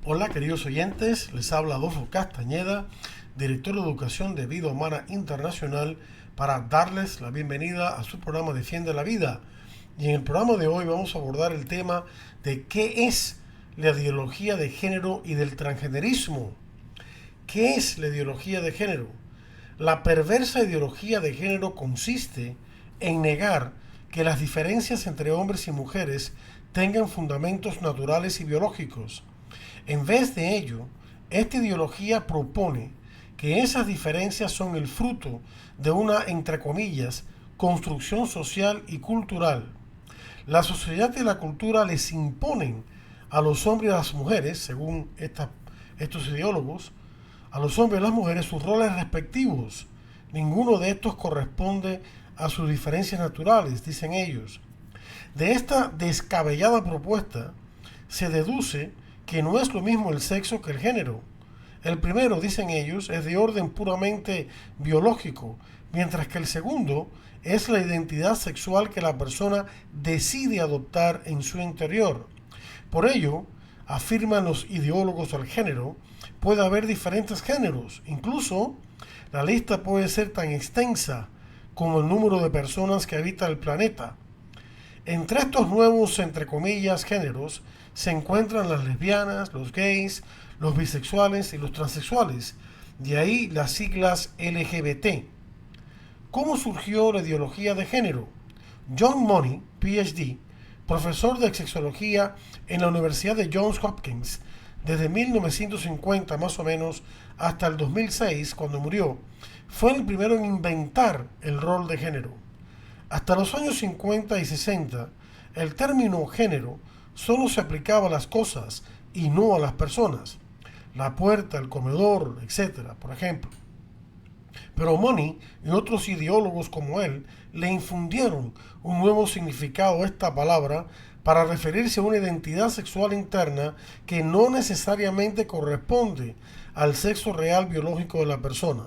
Hola queridos oyentes, les habla Adolfo Castañeda, director de Educación de Vida Humana Internacional, para darles la bienvenida a su programa Defiende la Vida. Y en el programa de hoy vamos a abordar el tema de qué es la ideología de género y del transgenerismo. ¿Qué es la ideología de género? La perversa ideología de género consiste en negar que las diferencias entre hombres y mujeres tengan fundamentos naturales y biológicos. En vez de ello, esta ideología propone que esas diferencias son el fruto de una, entre comillas, construcción social y cultural. La sociedad y la cultura les imponen a los hombres y a las mujeres, según estos ideólogos, a los hombres y a las mujeres sus roles respectivos. Ninguno de estos corresponde a sus diferencias naturales, dicen ellos. De esta descabellada propuesta se deduce que no es lo mismo el sexo que el género. El primero, dicen ellos, es de orden puramente biológico, mientras que el segundo es la identidad sexual que la persona decide adoptar en su interior. Por ello, afirman los ideólogos del género, puede haber diferentes géneros. Incluso, la lista puede ser tan extensa como el número de personas que habitan el planeta. Entre estos nuevos, entre comillas, géneros se encuentran las lesbianas, los gays, los bisexuales y los transexuales. De ahí las siglas LGBT. ¿Cómo surgió la ideología de género? John Money, PhD, profesor de sexología en la Universidad de Johns Hopkins, desde 1950 más o menos hasta el 2006, cuando murió, fue el primero en inventar el rol de género. Hasta los años 50 y 60, el término género solo se aplicaba a las cosas y no a las personas. La puerta, el comedor, etcétera, por ejemplo. Pero Money y otros ideólogos como él le infundieron un nuevo significado a esta palabra para referirse a una identidad sexual interna que no necesariamente corresponde al sexo real biológico de la persona.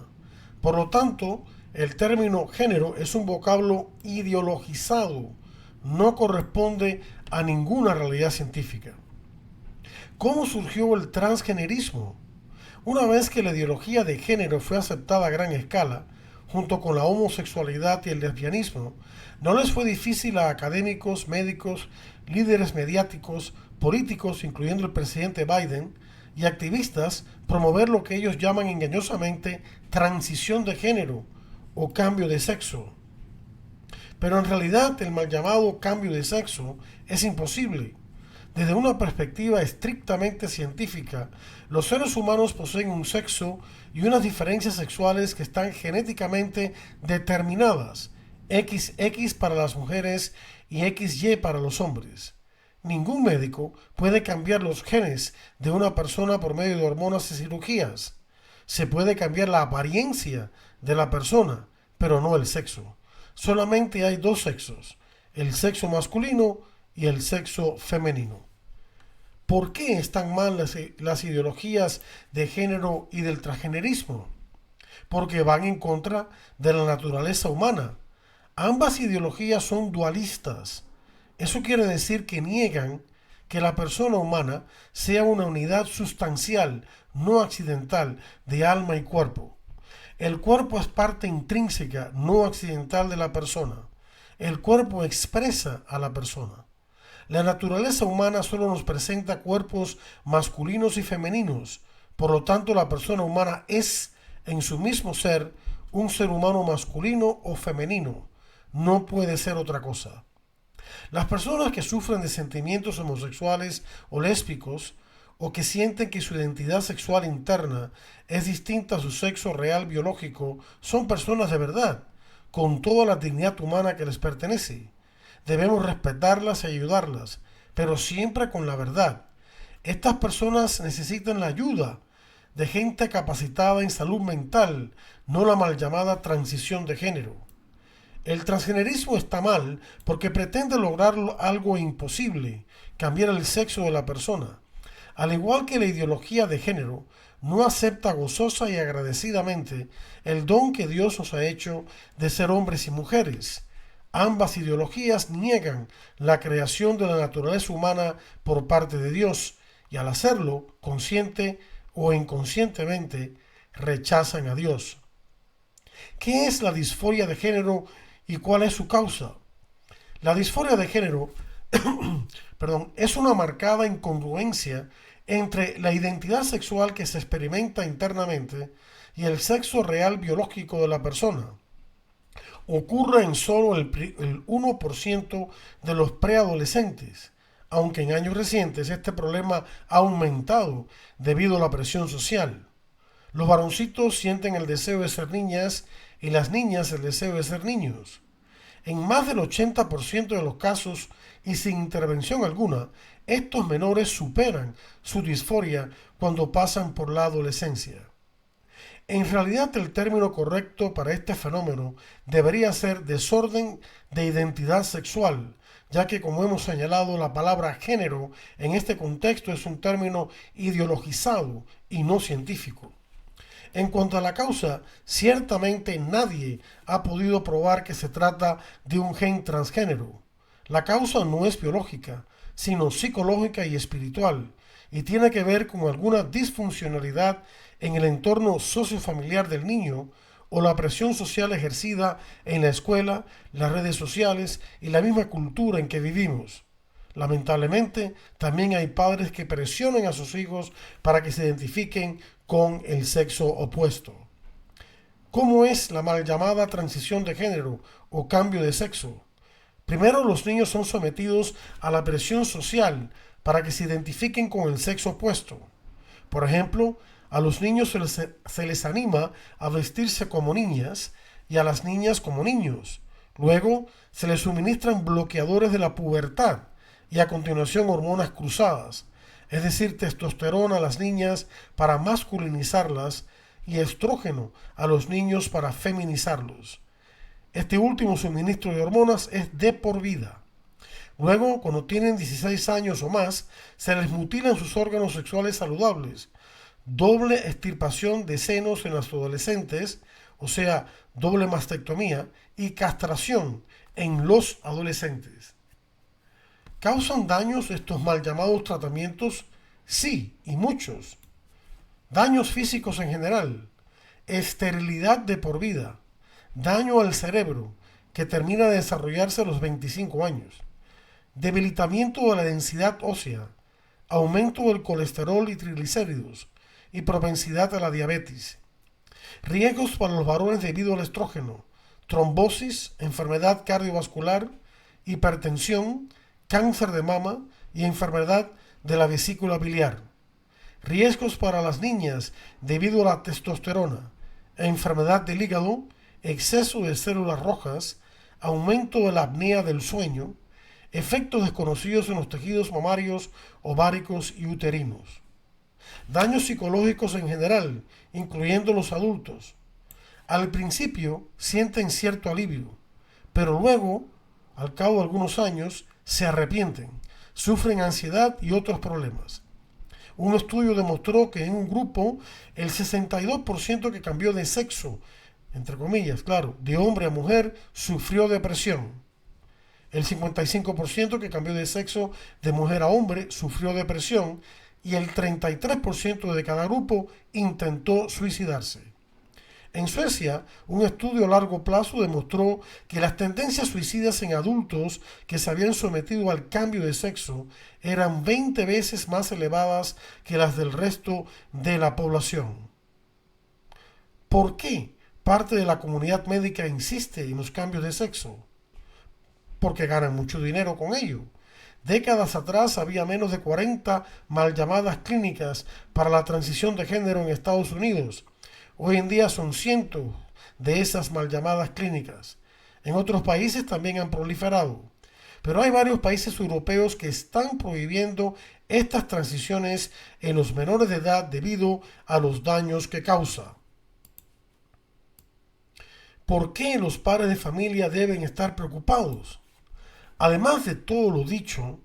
Por lo tanto, el término género es un vocablo ideologizado, no corresponde a ninguna realidad científica. ¿Cómo surgió el transgenerismo? Una vez que la ideología de género fue aceptada a gran escala, junto con la homosexualidad y el lesbianismo, no les fue difícil a académicos, médicos, líderes mediáticos, políticos, incluyendo el presidente Biden, y activistas promover lo que ellos llaman engañosamente transición de género o cambio de sexo. Pero en realidad el mal llamado cambio de sexo es imposible. Desde una perspectiva estrictamente científica, los seres humanos poseen un sexo y unas diferencias sexuales que están genéticamente determinadas, XX para las mujeres y XY para los hombres. Ningún médico puede cambiar los genes de una persona por medio de hormonas y cirugías. Se puede cambiar la apariencia de la persona, pero no el sexo. Solamente hay dos sexos, el sexo masculino y el sexo femenino. ¿Por qué están mal las ideologías de género y del transgenerismo? Porque van en contra de la naturaleza humana. Ambas ideologías son dualistas. Eso quiere decir que niegan que la persona humana sea una unidad sustancial, no accidental, de alma y cuerpo. El cuerpo es parte intrínseca, no accidental de la persona. El cuerpo expresa a la persona. La naturaleza humana solo nos presenta cuerpos masculinos y femeninos. Por lo tanto, la persona humana es, en su mismo ser, un ser humano masculino o femenino. No puede ser otra cosa. Las personas que sufren de sentimientos homosexuales o lésbicos o que sienten que su identidad sexual interna es distinta a su sexo real biológico son personas de verdad, con toda la dignidad humana que les pertenece. Debemos respetarlas y ayudarlas, pero siempre con la verdad. Estas personas necesitan la ayuda de gente capacitada en salud mental, no la mal llamada transición de género. El transgenerismo está mal porque pretende lograr algo imposible, cambiar el sexo de la persona. Al igual que la ideología de género, no acepta gozosa y agradecidamente el don que Dios nos ha hecho de ser hombres y mujeres. Ambas ideologías niegan la creación de la naturaleza humana por parte de Dios y al hacerlo, consciente o inconscientemente, rechazan a Dios. ¿Qué es la disforia de género y cuál es su causa? La disforia de género es una marcada incongruencia entre la identidad sexual que se experimenta internamente y el sexo real biológico de la persona. Ocurre en solo el 1% de los preadolescentes, aunque en años recientes este problema ha aumentado debido a la presión social. Los varoncitos sienten el deseo de ser niñas y las niñas el deseo de ser niños. En más del 80% de los casos y sin intervención alguna, estos menores superan su disforia cuando pasan por la adolescencia. En realidad, el término correcto para este fenómeno debería ser desorden de identidad sexual, ya que, como hemos señalado, la palabra género en este contexto es un término ideologizado y no científico. En cuanto a la causa, ciertamente nadie ha podido probar que se trata de un gen transgénero. La causa no es biológica, sino psicológica y espiritual, y tiene que ver con alguna disfuncionalidad en el entorno sociofamiliar del niño o la presión social ejercida en la escuela, las redes sociales y la misma cultura en que vivimos. Lamentablemente, también hay padres que presionan a sus hijos para que se identifiquen con el sexo opuesto. ¿Cómo es la mal llamada transición de género o cambio de sexo? Primero, los niños son sometidos a la presión social para que se identifiquen con el sexo opuesto. Por ejemplo, a los niños se les anima a vestirse como niñas y a las niñas como niños. Luego, se les suministran bloqueadores de la pubertad y a continuación hormonas cruzadas, es decir, testosterona a las niñas para masculinizarlas y estrógeno a los niños para feminizarlos. Este último suministro de hormonas es de por vida. Luego, cuando tienen 16 años o más, se les mutilan sus órganos sexuales saludables, doble extirpación de senos en los adolescentes, o sea, doble mastectomía, y castración en los adolescentes. ¿Causan daños estos mal llamados tratamientos? Sí, y muchos. Daños físicos en general, esterilidad de por vida, daño al cerebro, que termina de desarrollarse a los 25 años, debilitamiento de la densidad ósea, aumento del colesterol y triglicéridos, y propensidad a la diabetes. Riesgos para los varones debido al estrógeno, trombosis, enfermedad cardiovascular, hipertensión, cáncer de mama y enfermedad de la vesícula biliar. Riesgos para las niñas debido a la testosterona, enfermedad del hígado, exceso de células rojas, aumento de la apnea del sueño, efectos desconocidos en los tejidos mamarios, ováricos y uterinos. Daños psicológicos en general, incluyendo los adultos. Al principio sienten cierto alivio, pero luego, al cabo de algunos años, se arrepienten, sufren ansiedad y otros problemas. Un estudio demostró que en un grupo el 62% que cambió de sexo, entre comillas, claro, de hombre a mujer, sufrió depresión. El 55% que cambió de sexo de mujer a hombre sufrió depresión y el 33% de cada grupo intentó suicidarse. En Suecia, un estudio a largo plazo demostró que las tendencias suicidas en adultos que se habían sometido al cambio de sexo eran 20 veces más elevadas que las del resto de la población. ¿Por qué parte de la comunidad médica insiste en los cambios de sexo? Porque ganan mucho dinero con ello. Décadas atrás había menos de 40 mal llamadas clínicas para la transición de género en Estados Unidos. Hoy en día son cientos de esas mal llamadas clínicas. En otros países también han proliferado. Pero hay varios países europeos que están prohibiendo estas transiciones en los menores de edad debido a los daños que causa. ¿Por qué los padres de familia deben estar preocupados? Además de todo lo dicho,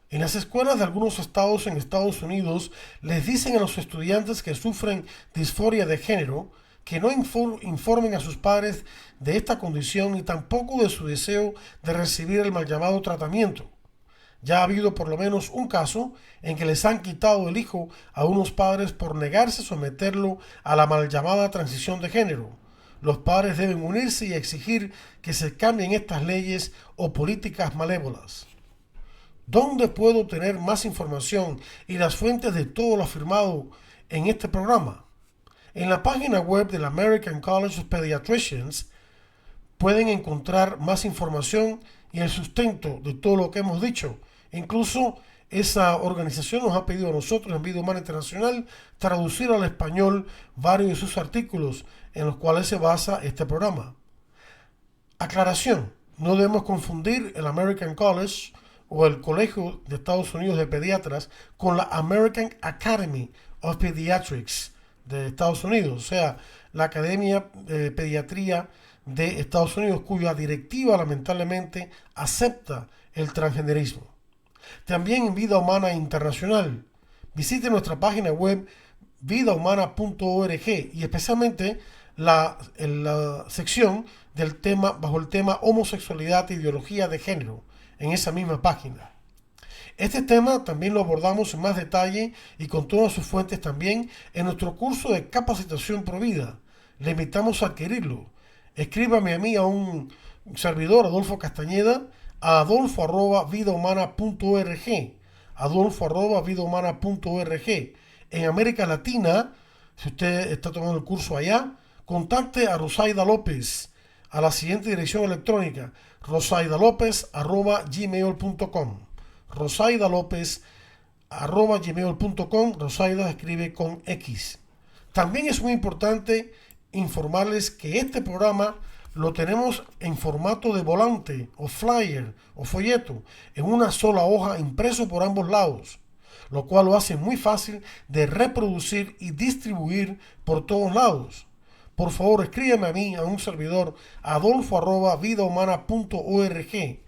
en las escuelas de algunos estados en Estados Unidos les dicen a los estudiantes que sufren disforia de género que no informen a sus padres de esta condición ni tampoco de su deseo de recibir el mal llamado tratamiento. Ya ha habido por lo menos un caso en que les han quitado el hijo a unos padres por negarse a someterlo a la mal llamada transición de género. Los padres deben unirse y exigir que se cambien estas leyes o políticas malévolas. ¿Dónde puedo obtener más información y las fuentes de todo lo afirmado en este programa? En la página web del American College of Pediatricians pueden encontrar más información y el sustento de todo lo que hemos dicho. Incluso esa organización nos ha pedido a nosotros en Vida Humana Internacional traducir al español varios de sus artículos en los cuales se basa este programa. Aclaración, no debemos confundir el American College o el Colegio de Estados Unidos de Pediatras con la American Academy of Pediatrics de Estados Unidos, o sea, la Academia de Pediatría de Estados Unidos, cuya directiva lamentablemente acepta el transgenerismo. También en Vida Humana Internacional, visite nuestra página web vidahumana.org y especialmente la sección del tema bajo el tema homosexualidad e ideología de género en esa misma página. Este tema también lo abordamos en más detalle y con todas sus fuentes también en nuestro curso de capacitación Provida. Le invitamos a adquirirlo. Escríbame a mí, a un servidor, Adolfo Castañeda, a adolfo@vidahumana.org, adolfo@vidahumana.org. En América Latina, si usted está tomando el curso allá, contacte a Rosaida López a la siguiente dirección electrónica: rosaidalopez@gmail.com. rosaidalopez@gmail.com. Rosaida escribe con X. También es muy importante informarles que este programa lo tenemos en formato de volante o flyer o folleto en una sola hoja impreso por ambos lados, lo cual lo hace muy fácil de reproducir y distribuir por todos lados. Por favor, escríbeme a mí, a un servidor, adolfo@vidahumana.org,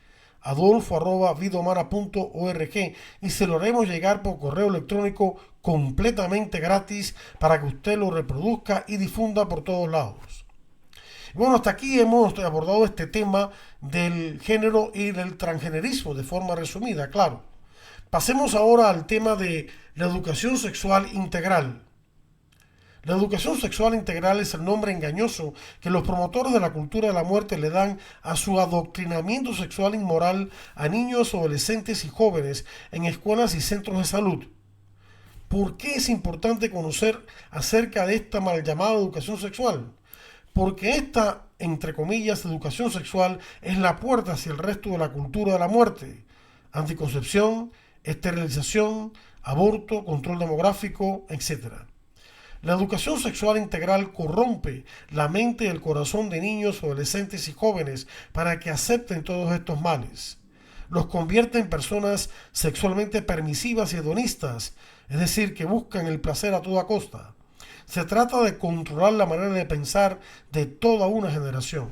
adolfo@vidahumana.org, y se lo haremos llegar por correo electrónico completamente gratis para que usted lo reproduzca y difunda por todos lados. Bueno, hasta aquí hemos abordado este tema del género y del transgenerismo de forma resumida, claro. Pasemos ahora al tema de la educación sexual integral. La educación sexual integral es el nombre engañoso que los promotores de la cultura de la muerte le dan a su adoctrinamiento sexual inmoral a niños, adolescentes y jóvenes en escuelas y centros de salud. ¿Por qué es importante conocer acerca de esta mal llamada educación sexual? Porque esta, entre comillas, educación sexual es la puerta hacia el resto de la cultura de la muerte: anticoncepción, esterilización, aborto, control demográfico, etc. La educación sexual integral corrompe la mente y el corazón de niños, adolescentes y jóvenes para que acepten todos estos males. Los convierte en personas sexualmente permisivas y hedonistas, es decir, que buscan el placer a toda costa. Se trata de controlar la manera de pensar de toda una generación.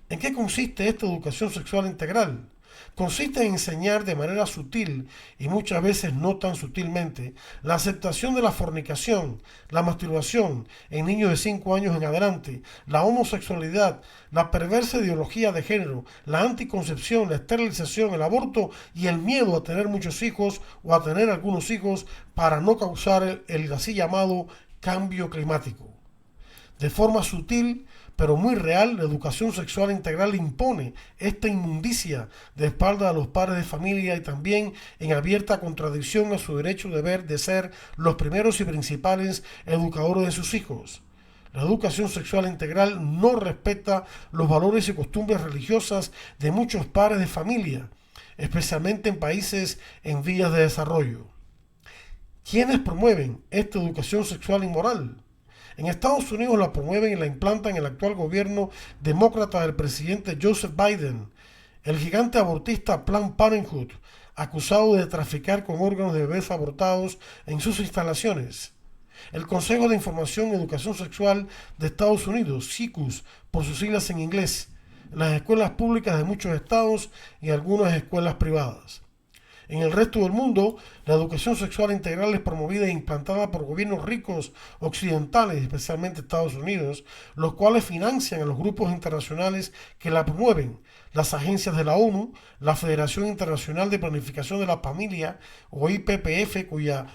¿En qué consiste esta educación sexual integral? Consiste en enseñar de manera sutil y muchas veces no tan sutilmente la aceptación de la fornicación, la masturbación en niños de 5 años en adelante, la homosexualidad, la perversa ideología de género, la anticoncepción, la esterilización, el aborto y el miedo a tener muchos hijos o a tener algunos hijos para no causar el así llamado cambio climático. De forma sutil pero muy real, la educación sexual integral impone esta inmundicia de espalda a los padres de familia y también en abierta contradicción a su derecho de ser los primeros y principales educadores de sus hijos. La educación sexual integral no respeta los valores y costumbres religiosas de muchos padres de familia, especialmente en países en vías de desarrollo. ¿Quiénes promueven esta educación sexual inmoral? En Estados Unidos la promueven y la implantan el actual gobierno demócrata del presidente Joseph Biden, el gigante abortista Planned Parenthood, acusado de traficar con órganos de bebés abortados en sus instalaciones. El Consejo de Información y Educación Sexual de Estados Unidos, CICUS, por sus siglas en inglés, las escuelas públicas de muchos estados y algunas escuelas privadas. En el resto del mundo, la educación sexual integral es promovida e implantada por gobiernos ricos occidentales, especialmente Estados Unidos, los cuales financian a los grupos internacionales que la promueven, las agencias de la ONU, la Federación Internacional de Planificación de la Familia, o IPPF, cuya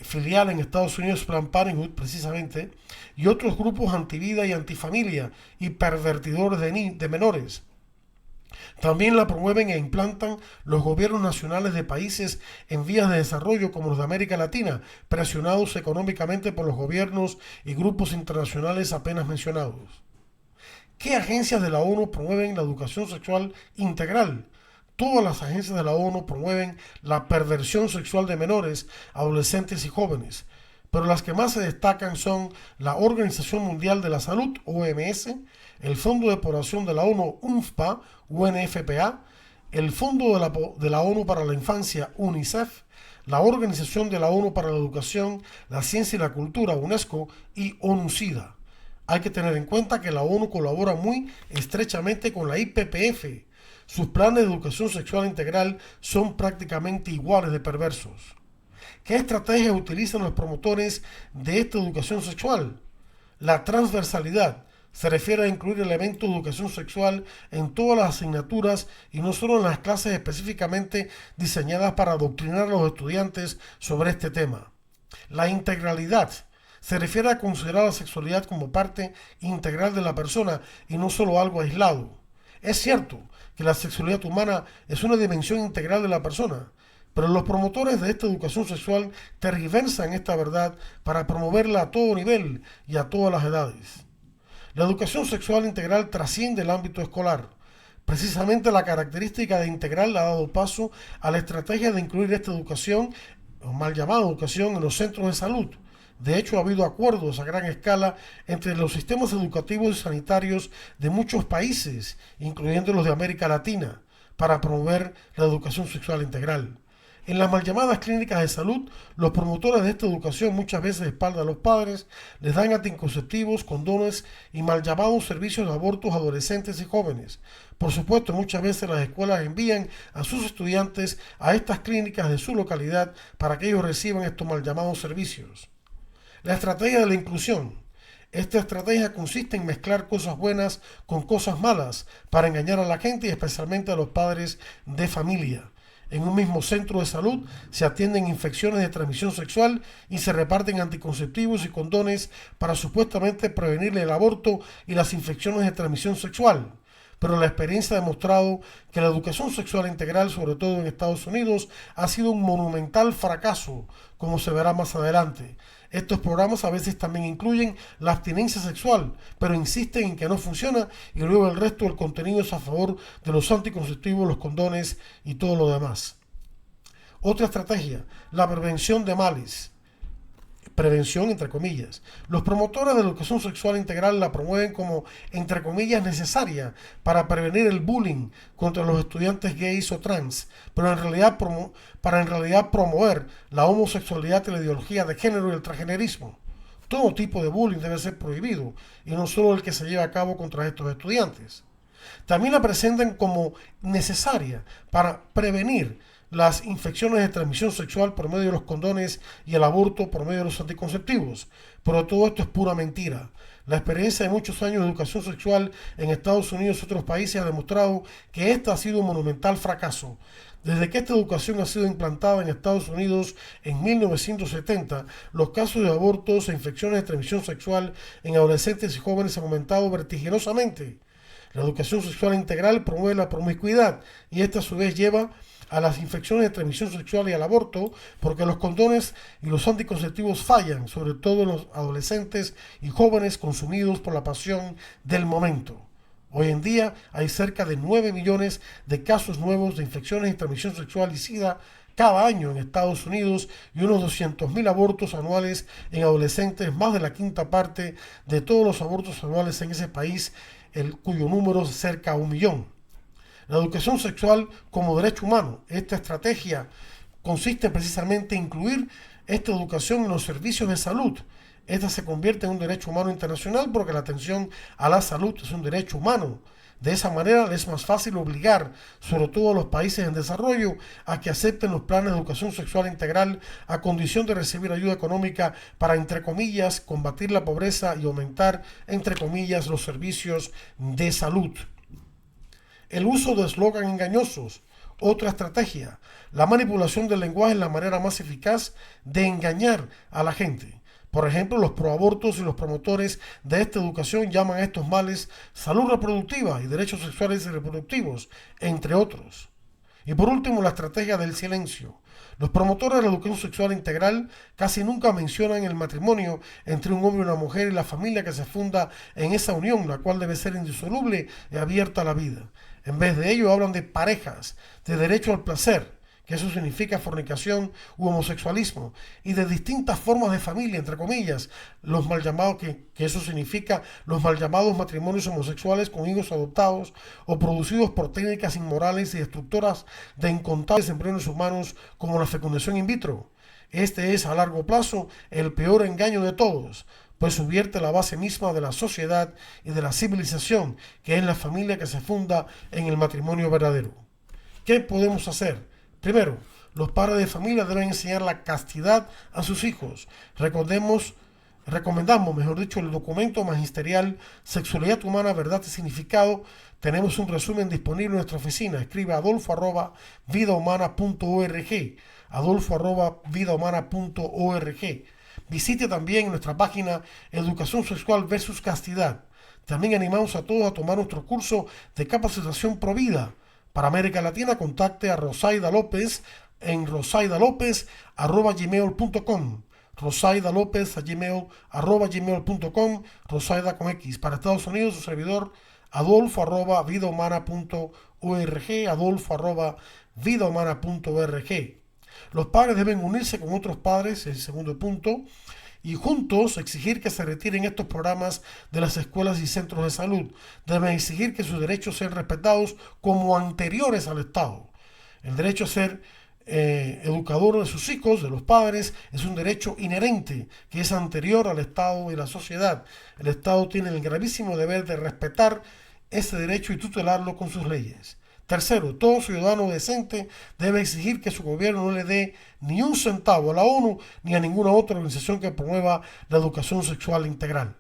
filial en Estados Unidos es Planned Parenthood precisamente, y otros grupos antivida y antifamilia y pervertidores de menores. También la promueven e implantan los gobiernos nacionales de países en vías de desarrollo como los de América Latina, presionados económicamente por los gobiernos y grupos internacionales apenas mencionados. ¿Qué agencias de la ONU promueven la educación sexual integral? Todas las agencias de la ONU promueven la perversión sexual de menores, adolescentes y jóvenes, pero las que más se destacan son la Organización Mundial de la Salud, OMS, el Fondo de Población de la ONU, UNFPA, UNFPA, el Fondo de la ONU para la Infancia, UNICEF, la Organización de la ONU para la Educación, la Ciencia y la Cultura, UNESCO, y ONU-SIDA. Hay que tener en cuenta que la ONU colabora muy estrechamente con la IPPF. Sus planes de educación sexual integral son prácticamente iguales de perversos. ¿Qué estrategias utilizan los promotores de esta educación sexual? La transversalidad se refiere a incluir elementos de educación sexual en todas las asignaturas y no solo en las clases específicamente diseñadas para adoctrinar a los estudiantes sobre este tema. La integralidad se refiere a considerar la sexualidad como parte integral de la persona y no solo algo aislado. Es cierto que la sexualidad humana es una dimensión integral de la persona, pero los promotores de esta educación sexual tergiversan esta verdad para promoverla a todo nivel y a todas las edades. La educación sexual integral trasciende el ámbito escolar. Precisamente la característica de integral ha dado paso a la estrategia de incluir esta educación, o mal llamada educación, en los centros de salud. De hecho, ha habido acuerdos a gran escala entre los sistemas educativos y sanitarios de muchos países, incluyendo los de América Latina, para promover la educación sexual integral. En las mal llamadas clínicas de salud, los promotores de esta educación muchas veces espaldan a los padres, les dan anticonceptivos, condones y mal llamados servicios de abortos a adolescentes y jóvenes. Por supuesto, muchas veces las escuelas envían a sus estudiantes a estas clínicas de su localidad para que ellos reciban estos mal llamados servicios. La estrategia de la inclusión. Esta estrategia consiste en mezclar cosas buenas con cosas malas para engañar a la gente y especialmente a los padres de familia. En un mismo centro de salud se atienden infecciones de transmisión sexual y se reparten anticonceptivos y condones para supuestamente prevenir el aborto y las infecciones de transmisión sexual. Pero la experiencia ha demostrado que la educación sexual integral, sobre todo en Estados Unidos, ha sido un monumental fracaso, como se verá más adelante. Estos programas a veces también incluyen la abstinencia sexual, pero insisten en que no funciona y luego el resto del contenido es a favor de los anticonceptivos, los condones y todo lo demás. Otra estrategia, la prevención de males. Prevención entre comillas. Los promotores de la educación sexual integral la promueven como entre comillas necesaria para prevenir el bullying contra los estudiantes gays o trans, pero para en realidad promover la homosexualidad y la ideología de género y el transgenerismo. Todo tipo de bullying debe ser prohibido y no solo el que se lleva a cabo contra estos estudiantes. También la presentan como necesaria para prevenir las infecciones de transmisión sexual por medio de los condones y el aborto por medio de los anticonceptivos. Pero todo esto es pura mentira. La experiencia de muchos años de educación sexual en Estados Unidos y otros países ha demostrado que esta ha sido un monumental fracaso. Desde que esta educación ha sido implantada en Estados Unidos en 1970, los casos de abortos e infecciones de transmisión sexual en adolescentes y jóvenes han aumentado vertiginosamente. La educación sexual integral promueve la promiscuidad y esta a su vez lleva a las infecciones de transmisión sexual y al aborto, porque los condones y los anticonceptivos fallan, sobre todo en los adolescentes y jóvenes consumidos por la pasión del momento. Hoy en día hay cerca de 9 millones de casos nuevos de infecciones de transmisión sexual y SIDA cada año en Estados Unidos y unos 200.000 abortos anuales en adolescentes, más de la quinta parte de todos los abortos anuales en ese país, cuyo número es cerca a 1 millón. La educación sexual como derecho humano. Esta estrategia consiste precisamente en incluir esta educación en los servicios de salud. Esta se convierte en un derecho humano internacional porque la atención a la salud es un derecho humano. De esa manera les es más fácil obligar, sobre todo a los países en desarrollo, a que acepten los planes de educación sexual integral a condición de recibir ayuda económica para, entre comillas, combatir la pobreza y aumentar, entre comillas, los servicios de salud. El uso de eslogan engañosos. Otra estrategia. La manipulación del lenguaje es la manera más eficaz de engañar a la gente. Por ejemplo, los proabortos y los promotores de esta educación llaman a estos males salud reproductiva y derechos sexuales y reproductivos, entre otros. Y por último, la estrategia del silencio. Los promotores de la educación sexual integral casi nunca mencionan el matrimonio entre un hombre y una mujer y la familia que se funda en esa unión, la cual debe ser indisoluble y abierta a la vida. En vez de ello hablan de parejas, de derecho al placer, que eso significa fornicación u homosexualismo, y de distintas formas de familia, entre comillas, los mal llamados, que eso significa los mal llamados matrimonios homosexuales con hijos adoptados o producidos por técnicas inmorales y destructoras de incontables embriones humanos como la fecundación in vitro. Este es a largo plazo el peor engaño de todos, pues subvierte la base misma de la sociedad y de la civilización, que es la familia que se funda en el matrimonio verdadero. ¿Qué podemos hacer? Primero, los padres de familia deben enseñar la castidad a sus hijos. Recomendamos, el documento magisterial Sexualidad Humana, Verdad y Significado. Tenemos un resumen disponible en nuestra oficina. Escribe adolfo@vidahumana.org, adolfo@vidahumana.org. Visite también nuestra página Educación Sexual versus Castidad. También animamos a todos a tomar nuestro curso de capacitación Provida. Para América Latina, contacte a Rosaida López en rosaidalopez@gmail.com. rosaidalopez@gmail.com, Rosaida con X. Para Estados Unidos, su servidor adolfo@vidahumana.org, adolfo@vidahumana.org. Los padres deben unirse con otros padres, el segundo punto, y juntos exigir que se retiren estos programas de las escuelas y centros de salud. Deben exigir que sus derechos sean respetados como anteriores al Estado. El derecho a ser educador de sus hijos, de los padres, es un derecho inherente que es anterior al Estado y la sociedad. El Estado tiene el gravísimo deber de respetar ese derecho y tutelarlo con sus leyes. Tercero, todo ciudadano decente debe exigir que su gobierno no le dé ni un centavo a la ONU ni a ninguna otra organización que promueva la educación sexual integral.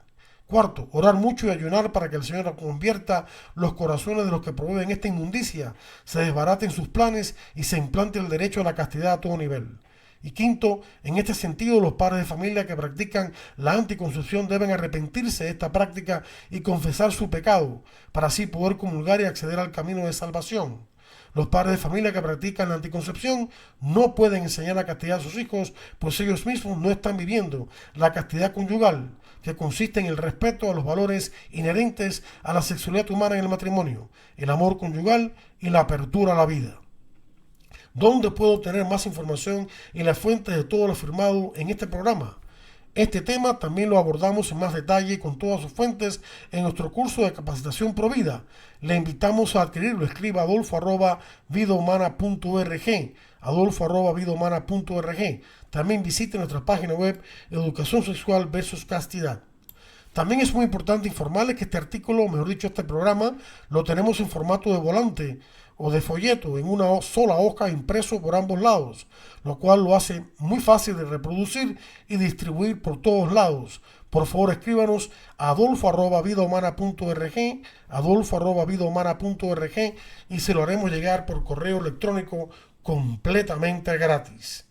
Cuarto, orar mucho y ayunar para que el Señor convierta los corazones de los que promueven esta inmundicia, se desbaraten sus planes y se implante el derecho a la castidad a todo nivel. Y quinto, en este sentido, los padres de familia que practican la anticoncepción deben arrepentirse de esta práctica y confesar su pecado, para así poder comulgar y acceder al camino de salvación. Los padres de familia que practican la anticoncepción no pueden enseñar la castidad a sus hijos, pues ellos mismos no están viviendo la castidad conyugal, que consiste en el respeto a los valores inherentes a la sexualidad humana en el matrimonio, el amor conyugal y la apertura a la vida. ¿Dónde puedo obtener más información y las fuentes de todo lo afirmado en este programa? Este tema también lo abordamos en más detalle con todas sus fuentes en nuestro curso de capacitación Provida. Le invitamos a adquirirlo. Escriba adolfo@vidahumana.org, adolfo@vidahumana.org. También visite nuestra página web Educación Sexual versus Castidad. También es muy importante informarles que este artículo, mejor dicho, este programa, lo tenemos en formato de volante o de folleto en una sola hoja impreso por ambos lados, lo cual lo hace muy fácil de reproducir y distribuir por todos lados. Por favor, escríbanos a adolfo@vidahumana.org, adolfo@vidahumana.org, y se lo haremos llegar por correo electrónico completamente gratis.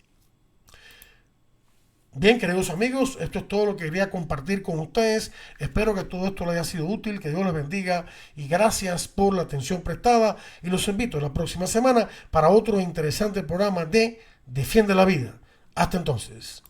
Bien, queridos amigos, esto es todo lo que quería compartir con ustedes. Espero que todo esto les haya sido útil, que Dios les bendiga y gracias por la atención prestada. Y los invito la próxima semana para otro interesante programa de Defiende la Vida. Hasta entonces.